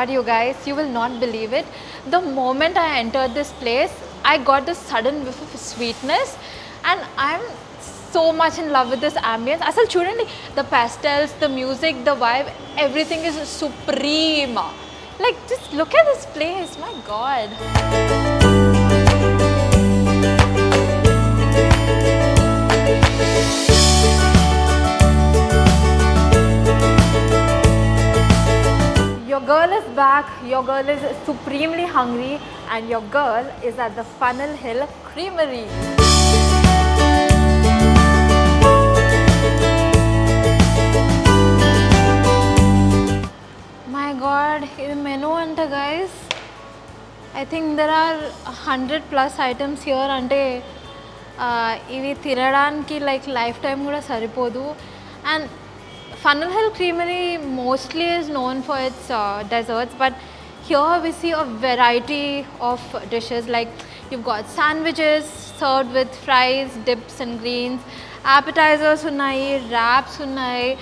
god, you guys, you will not believe it. The moment I entered this place, I got this sudden whiff of sweetness, and I'm so much in love with this ambience. Asal chudandi, the pastels, the music, the vibe, everything is supreme. Like, just look at this place, my god. Your girl is back, your girl is supremely hungry, and your girl is at the Funnel Hill Creamery. My god, this menu anta guys, I think there are 100+ items here ante ivi tiradaniki like lifetime kuda saripodu. And Funnel Hill Creamery mostly is known for its desserts, but here we see a variety of dishes. Like, you've got sandwiches served with fries, dips and greens, appetizers unnai, wraps unnai,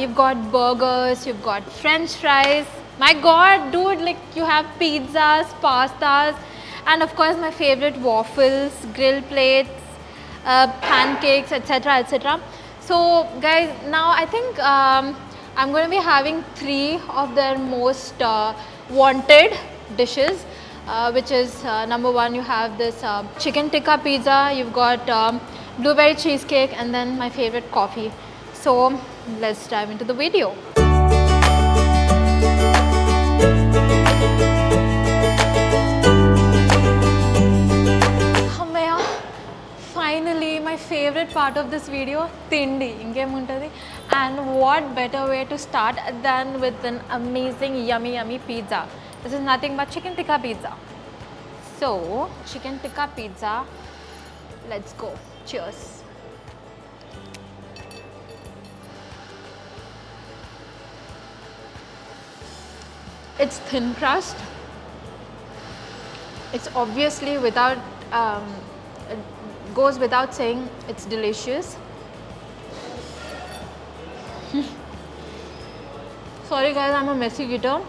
you've got burgers, you've got french fries. My god, dude, like, you have pizzas, pastas, and of course my favorite, waffles, grill plates, pancakes, etc, etc. So guys, now I think I'm going to be having 3 of their most wanted dishes, which is number 1, you have this chicken tikka pizza, you've got blueberry cheesecake, and then my favorite, coffee. So let's dive into the video. Finally, my favorite part of this video, tindi, ingem untadi. And what better way to start than with an amazing yummy pizza. This is nothing but chicken tikka pizza. So, chicken tikka pizza, let's go. Cheers. It's thin crust. It's obviously without goes without saying, it's delicious. Sorry guys, I'm a messy eater.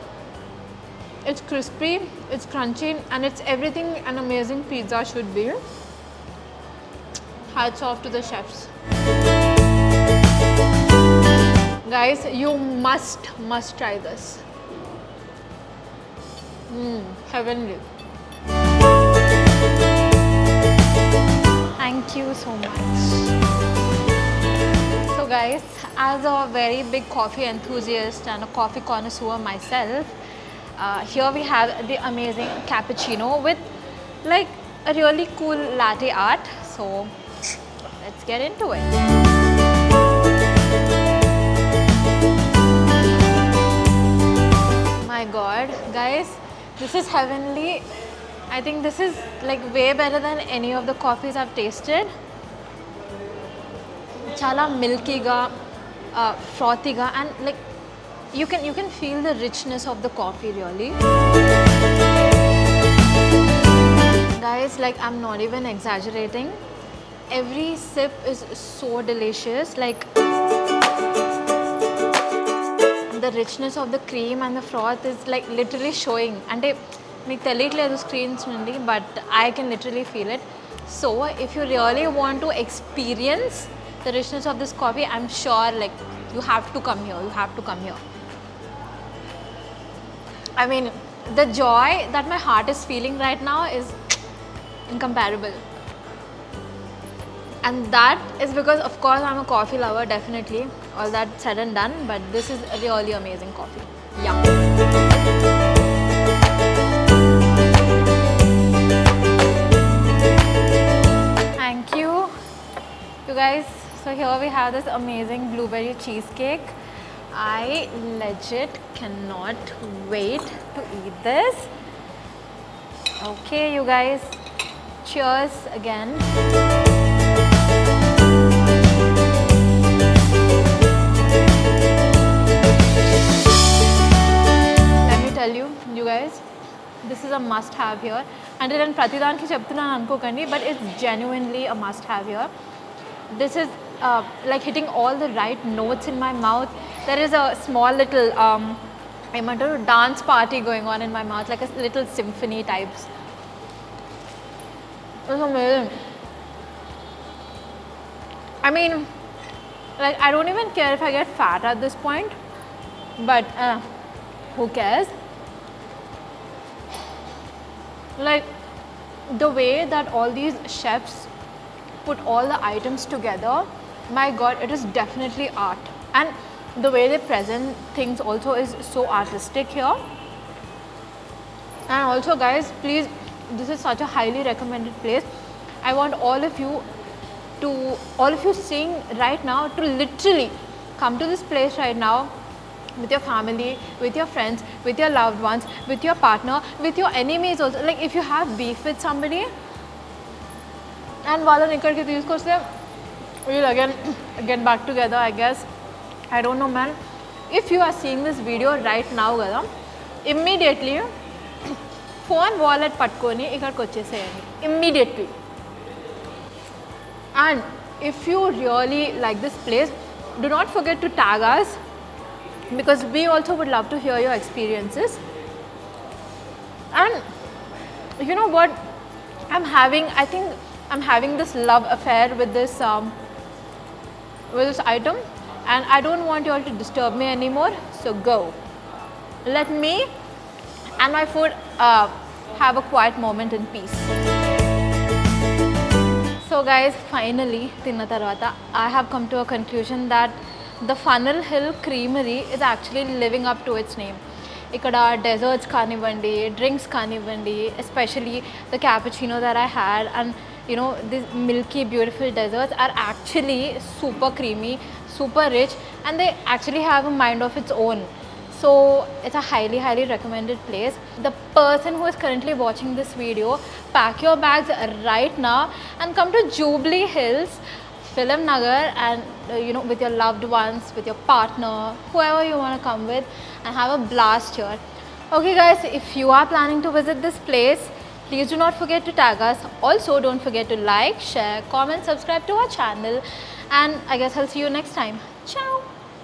It's crispy, it's crunchy, and it's everything an amazing pizza should be. Hats off to the chefs. Guys, you must try this. Heavenly. Thank you so much. So guys, as a very big coffee enthusiast and a coffee connoisseur myself, here we have the amazing cappuccino with like a really cool latte art. So let's get into it. My god, guys, this is heavenly. I think this is like way better than any of the coffees I've tasted. Chala milky ga, frothy ga, and like you can feel the richness of the coffee really. Guys, like, I'm not even exaggerating. Every sip is so delicious. Like, the richness of the cream and the froth is like literally showing. And మీకు తెలియట్లేదు screens నుండి, but I can literally feel it. So if you really want to experience the richness of this coffee, I'm sure like you have to come here. You have to come here. I mean, the joy that my heart is feeling right now is incomparable. And that is because, of course, I'm a coffee lover, definitely. All that said and done, but this is a really amazing coffee. Yeah. You guys, so here we have this amazing blueberry cheesecake. I legit cannot wait to eat this. Okay, you guys, cheers again. Let me tell you, you guys, this is a must have here. And then Pratidanki cheptunanu anukokandi, but it's genuinely a must have here. This is like hitting all the right notes in my mouth. There is a small little ఏమంటారు dance party going on in my mouth, like a little symphony types. It's amazing. I mean, like I don't even care if I get fat at this point, but who cares? Like the way that all these chefs put all the items together, my god, it is definitely art. And the way they present things also is so artistic here. And also guys, please, this is such a highly recommended place. I want all of you seeing right now to literally come to this place right now with your family, with your friends, with your loved ones, with your partner, with your enemies also. Like if you have beef with somebody and వాళ్ళని ఇక్కడికి తీసుకొస్తే we'll again get back together, I guess. I don't know man. If you are seeing this video right now కదా, immediately phone wallet పట్టుకొని ఇక్కడికి వచ్చేసేయండి immediately. And if you really like this place, do not forget to tag us, because we also would love to hear your experiences. And you know what, I think I'm having this love affair with this item, and I don't want you all to disturb me anymore. So go, let me and my food have a quiet moment in peace. So guys, finally తిన్న తర్వాత I have come to a conclusion that the Funnel Hill Creamery is actually living up to its name. ఇక్కడ desserts కానివ్వండి, drinks కానివ్వండి, especially the cappuccino that I had, and you know these milky beautiful desserts are actually super creamy, super rich, and they actually have a mind of its own. So it's a highly recommended place. The person who is currently watching this video, pack your bags right now and come to Jubilee Hills, Film Nagar, and you know, with your loved ones, with your partner, whoever you want to come with, and have a blast here. Okay guys, if you are planning to visit this place, please do not forget to tag us. Also don't forget to like, share, comment, subscribe to our channel, and I guess I'll see you next time. Ciao.